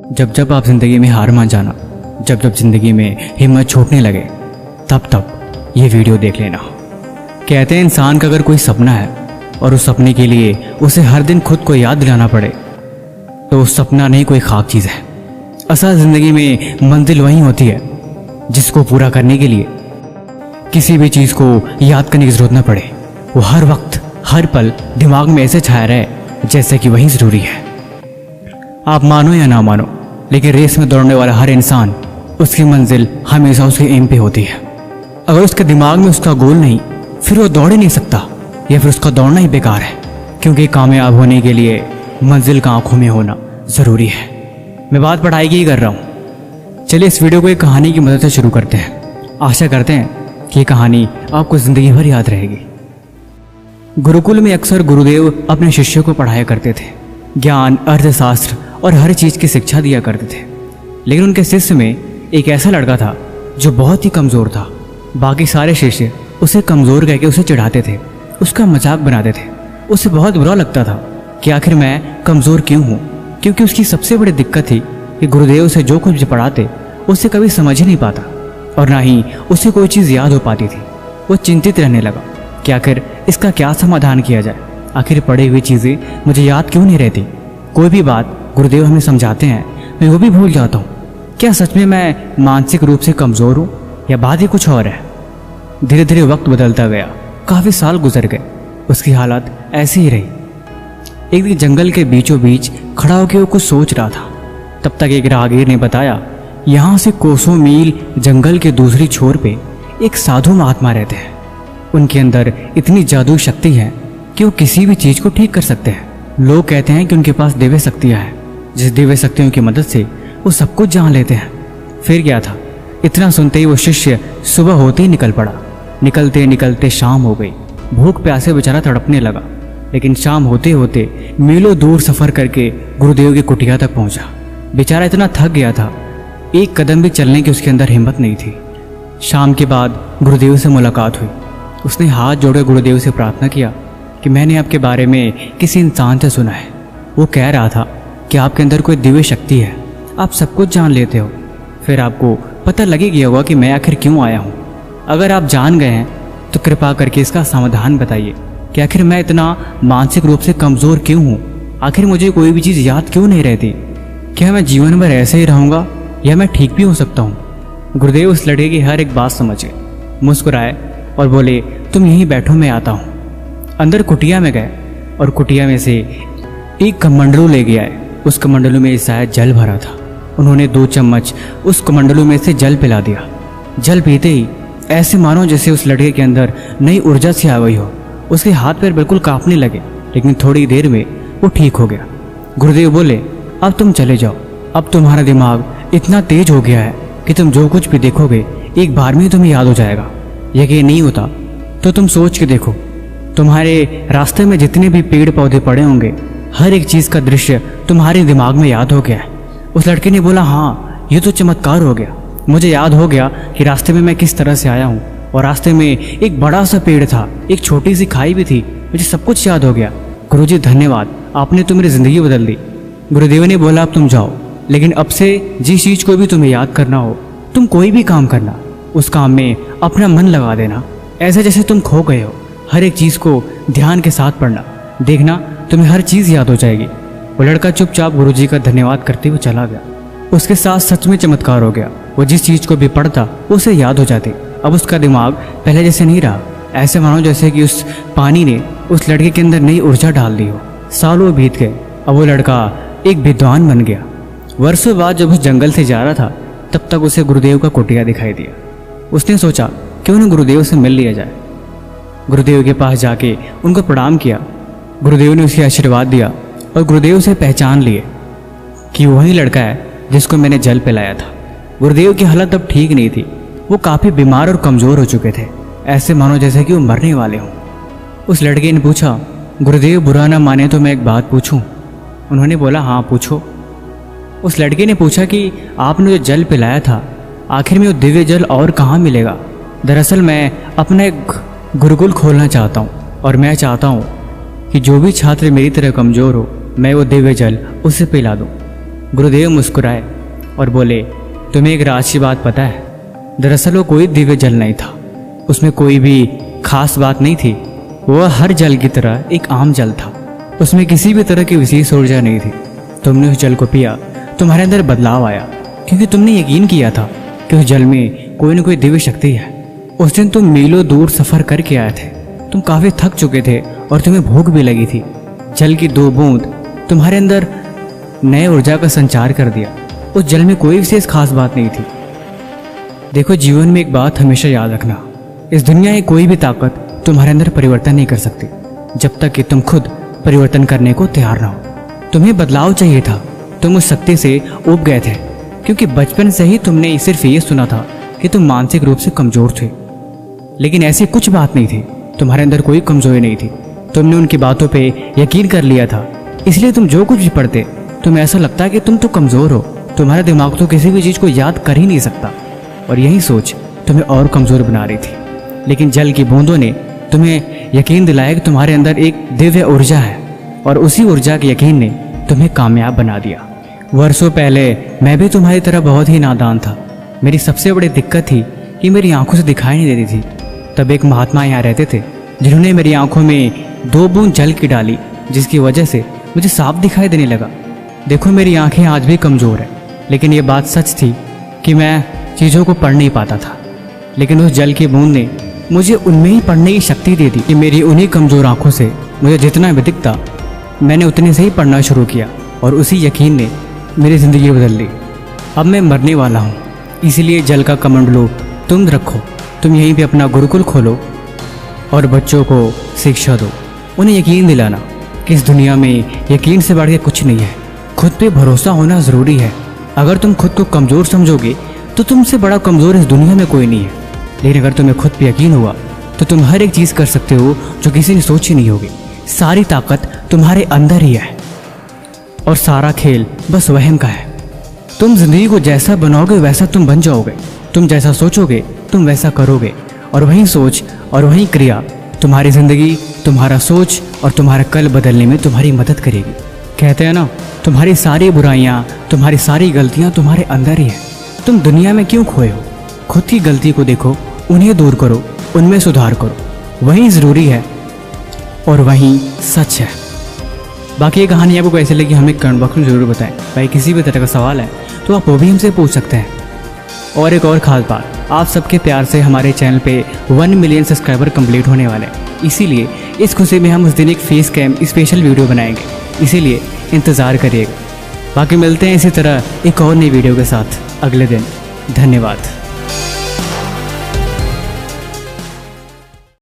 जब जब आप ज़िंदगी में हार मान जाना, जब जब ज़िंदगी में हिम्मत छूटने लगे, तब तब ये वीडियो देख लेना। कहते हैं इंसान का अगर कोई सपना है और उस सपने के लिए उसे हर दिन खुद को याद दिलाना पड़े तो उस सपना नहीं कोई खाक चीज़ है। असल ज़िंदगी में मंजिल वही होती है जिसको पूरा करने के लिए किसी भी चीज़ को याद करने की ज़रूरत न पड़े। वो हर वक्त हर पल दिमाग में ऐसे छाया रहे जैसे कि वही ज़रूरी है। आप मानो या ना मानो, लेकिन रेस में दौड़ने वाला हर इंसान उसकी मंजिल हमेशा उसके एम पे होती है। अगर उसके दिमाग में उसका गोल नहीं, फिर वो दौड़ ही नहीं सकता, या फिर उसका दौड़ना ही बेकार है। क्योंकि कामयाब होने के लिए मंजिल का आंखों में होना ज़रूरी है। मैं बात पढ़ाई की ही कर रहा हूँ। चलिए इस वीडियो को एक कहानी की मदद से शुरू करते हैं। आशा करते हैं कि ये कहानी आपको ज़िंदगी भर याद रहेगी। गुरुकुल में अक्सर गुरुदेव अपने शिष्यों को पढ़ाया करते थे। ज्ञान, अर्थशास्त्र और हर चीज़ की शिक्षा दिया करते थे। लेकिन उनके शिष्य में एक ऐसा लड़का था जो बहुत ही कमज़ोर था। बाकी सारे शिष्य उसे कमज़ोर कहकर उसे चिढ़ाते थे, उसका मजाक बनाते थे। उसे बहुत बुरा लगता था कि आखिर मैं कमज़ोर क्यों हूँ, क्योंकि उसकी सबसे बड़ी दिक्कत थी कि गुरुदेव उसे जो कुछ भी पढ़ाते उसे कभी समझ ही नहीं पाता और ना ही उसे कोई चीज़ याद हो पाती थी। वो चिंतित रहने लगा कि आखिर इसका क्या समाधान किया जाए। आखिर पढ़ी हुई चीज़ें मुझे याद क्यों नहीं रहती। कोई भी बात गुरुदेव हमें समझाते हैं मैं वो भी भूल जाता हूँ। क्या सच में मैं मानसिक रूप से कमज़ोर हूँ या बात ही कुछ और है। धीरे धीरे वक्त बदलता गया। काफ़ी साल गुजर गए। उसकी हालत ऐसी ही रही। एक दिन जंगल के बीचों बीच खड़ा होकर वो कुछ सोच रहा था। तब तक एक राहगीर ने बताया, यहाँ से कोसों मील जंगल के दूसरी छोर पे एक साधु महात्मा रहते हैं। उनके अंदर इतनी जादुई शक्ति है कि वो किसी भी चीज़ को ठीक कर सकते हैं। लोग कहते हैं कि उनके पास दिव्य शक्तियाँ हैं, जिस दिव्य शक्तियों की मदद से वो सब कुछ जान लेते हैं। फिर क्या था, इतना सुनते ही वो शिष्य सुबह होते ही निकल पड़ा। निकलते निकलते शाम हो गई। भूख प्यासे बेचारा तड़पने लगा। लेकिन शाम होते होते मीलों दूर सफ़र करके गुरुदेव की कुटिया तक पहुंचा। बेचारा इतना थक गया था, एक कदम भी चलने की उसके अंदर हिम्मत नहीं थी। शाम के बाद गुरुदेव से मुलाकात हुई। उसने हाथ जोड़कर गुरुदेव से प्रार्थना किया कि मैंने आपके बारे में किसी इंसान से सुना है। वो कह रहा था कि आपके अंदर कोई दिव्य शक्ति है, आप सब कुछ जान लेते हो। फिर आपको पता लग ही गया होगा कि मैं आखिर क्यों आया हूँ। अगर आप जान गए हैं तो कृपा करके इसका समाधान बताइए कि आखिर मैं इतना मानसिक रूप से कमज़ोर क्यों हूँ। आखिर मुझे कोई भी चीज़ याद क्यों नहीं रहती। क्या मैं जीवन भर ऐसे ही रहूँगा या मैं ठीक भी हो सकता हूँ। गुरुदेव उस लड़के की हर एक बात समझे, मुस्कुराए और बोले, तुम यहीं बैठो, मैं आता हूँ। अंदर कुटिया में गए और कुटिया में से एक कमंडलू ले गया है। उस कमंडलू में शायद जल भरा था। उन्होंने 2 चम्मच उस कमंडलू में से जल पिला दिया। जल पीते ही ऐसे मानो जैसे उस लड़के के अंदर नई ऊर्जा सी आ गई हो। उसके हाथ पैर बिल्कुल कांपने लगे, लेकिन थोड़ी देर में वो ठीक हो गया। गुरुदेव बोले, अब तुम चले जाओ। अब तुम्हारा दिमाग इतना तेज हो गया है कि तुम जो कुछ भी देखोगे एक बार में तुम्हें याद हो जाएगा। यकीन नहीं होता तो तुम सोच के देखो, तुम्हारे रास्ते में जितने भी पेड़ पौधे पड़े होंगे, हर एक चीज़ का दृश्य तुम्हारे दिमाग में याद हो गया है। उस लड़के ने बोला, हाँ ये तो चमत्कार हो गया। मुझे याद हो गया कि रास्ते में मैं किस तरह से आया हूँ, और रास्ते में एक बड़ा सा पेड़ था, एक छोटी सी खाई भी थी। मुझे सब कुछ याद हो गया। गुरुजी धन्यवाद, आपने तो मेरी ज़िंदगी बदल दी। गुरुदेव ने बोला, अब तुम जाओ, लेकिन अब से जिस चीज़ को भी तुम्हें याद करना हो, तुम कोई भी काम करना, उस काम में अपना मन लगा देना। ऐसा जैसे तुम खो गए हो। हर एक चीज़ को ध्यान के साथ पढ़ना, देखना तुम्हें हर चीज़ याद हो जाएगी। वो लड़का चुपचाप गुरुजी का धन्यवाद करते हुए चला गया। उसके साथ सच में चमत्कार हो गया। वो जिस चीज़ को भी पढ़ता उसे याद हो जाती। अब उसका दिमाग पहले जैसे नहीं रहा। ऐसे मानो जैसे कि उस पानी ने उस लड़के के अंदर नई ऊर्जा डाल दी हो। सालों बीत गए। अब वो लड़का एक विद्वान बन गया। वर्षों बाद जब उस जंगल से जा रहा था, तब तक उसे गुरुदेव का कुटिया दिखाई दिया। उसने सोचा क्यों न गुरुदेव से मिल लिया जाए। गुरुदेव के पास जाके उनको प्रणाम किया। गुरुदेव ने उसे आशीर्वाद दिया और गुरुदेव से पहचान लिए कि वही लड़का है जिसको मैंने जल पिलाया था। गुरुदेव की हालत अब ठीक नहीं थी। वो काफ़ी बीमार और कमज़ोर हो चुके थे, ऐसे मानो जैसे कि वो मरने वाले हों। उस लड़के ने पूछा, गुरुदेव बुरा ना माने तो मैं एक बात पूछूं? उन्होंने बोला, हाँ पूछो। उस लड़के ने पूछा कि आपने जो जल पिलाया था, आखिर में वो दिव्य जल और कहाँ मिलेगा? दरअसल मैं अपना एक गुरुकुल खोलना चाहता हूँ और मैं चाहता हूँ कि जो भी छात्र मेरी तरह कमज़ोर हो, मैं वो दिव्य जल उसे पिला दूँ। गुरुदेव मुस्कुराए और बोले, तुम्हें एक राज की बात पता है? दरअसल वो कोई दिव्य जल नहीं था, उसमें कोई भी खास बात नहीं थी। वह हर जल की तरह एक आम जल था, उसमें किसी भी तरह की विशेष ऊर्जा नहीं थी। तुमने उस जल को पिया, तुम्हारे अंदर बदलाव आया, क्योंकि तुमने यकीन किया था कि उस जल में कोई न कोई दिव्य शक्ति है। उस दिन तुम मीलों दूर सफ़र करके आए थे, तुम काफ़ी थक चुके थे और तुम्हें भूख भी लगी थी। जल की 2 बूंद तुम्हारे अंदर नए ऊर्जा का संचार कर दिया। उस जल में कोई विशेष खास बात नहीं थी। देखो, जीवन में एक बात हमेशा याद रखना, इस दुनिया की कोई भी ताकत तुम्हारे अंदर परिवर्तन नहीं कर सकती जब तक कि तुम खुद परिवर्तन करने को तैयार ना हो। तुम्हें बदलाव चाहिए था, तुम उस शक्ति से ऊब गए थे, क्योंकि बचपन से ही तुमने सिर्फ ये सुना था कि तुम मानसिक रूप से कमज़ोर थे। लेकिन ऐसी कुछ बात नहीं थी, तुम्हारे अंदर कोई कमज़ोरी नहीं थी। तुमने उनकी बातों पे यकीन कर लिया था, इसलिए तुम जो कुछ भी पढ़ते तुम्हें ऐसा लगता कि तुम तो कमज़ोर हो। तुम्हारा दिमाग तो किसी भी चीज़ को याद कर ही नहीं सकता, और यही सोच तुम्हें और कमज़ोर बना रही थी। लेकिन जल की बूंदों ने तुम्हें यकीन दिलाया कि तुम्हारे अंदर एक दिव्य ऊर्जा है, और उसी ऊर्जा के यकीन ने तुम्हें कामयाब बना दिया। वर्षों पहले मैं भी तुम्हारी तरह बहुत ही नादान था। मेरी सबसे बड़ी दिक्कत थी कि मेरी आंखों से दिखाई नहीं देती थी। तब एक महात्मा यहाँ रहते थे, जिन्होंने मेरी आंखों में 2 बूंद जल की डाली, जिसकी वजह से मुझे साफ दिखाई देने लगा। देखो, मेरी आंखें आज भी कमज़ोर है, लेकिन ये बात सच थी कि मैं चीज़ों को पढ़ नहीं पाता था। लेकिन उस जल की बूंद ने मुझे उनमें ही पढ़ने की शक्ति दे दी कि मेरी उन्हीं कमज़ोर आंखों से मुझे जितना भी दिखता, मैंने उतने से ही पढ़ना शुरू किया, और उसी यकीन ने मेरी ज़िंदगी बदल दी। अब मैं मरने वाला हूँ, इसीलिए जल का कमंडलू तुम रखो। तुम यहीं पे अपना गुरुकुल खोलो और बच्चों को शिक्षा दो। उन्हें यकीन दिलाना कि इस दुनिया में यकीन से बढ़ के कुछ नहीं है। खुद पे भरोसा होना ज़रूरी है। अगर तुम खुद को कमज़ोर समझोगे तो तुमसे बड़ा कमज़ोर इस दुनिया में कोई नहीं है। लेकिन अगर तुम्हें खुद पे यकीन हुआ तो तुम हर एक चीज़ कर सकते हो जो किसी ने सोची नहीं होगी। सारी ताकत तुम्हारे अंदर ही है, और सारा खेल बस वहम का है। तुम जिंदगी को जैसा बनाओगे वैसा तुम बन जाओगे। तुम जैसा सोचोगे तुम वैसा करोगे, और वही सोच और वही क्रिया तुम्हारी ज़िंदगी, तुम्हारा सोच और तुम्हारा कल बदलने में तुम्हारी मदद करेगी। कहते हैं ना, तुम्हारी सारी बुराइयाँ, तुम्हारी सारी गलतियाँ तुम्हारे अंदर ही है। तुम दुनिया में क्यों खोए हो? खुद की गलती को देखो, उन्हें दूर करो, उनमें सुधार करो। वही ज़रूरी है और वही सच है। बाकी ये कहानी आपको कैसे लगी हमें कमेंट बॉक्स में ज़रूर बताएं। भाई किसी भी तरह का सवाल है तो आप वो भी हमसे पूछ सकते हैं। और एक और ख़ास बात, आप सबके प्यार से हमारे चैनल पे 1 मिलियन सब्सक्राइबर कंप्लीट होने वाले हैं। इसीलिए इस खुशी में हम उस दिन एक फेस कैम स्पेशल वीडियो बनाएंगे, इसीलिए इंतज़ार करिएगा। बाकी मिलते हैं इसी तरह एक और नई वीडियो के साथ अगले दिन। धन्यवाद।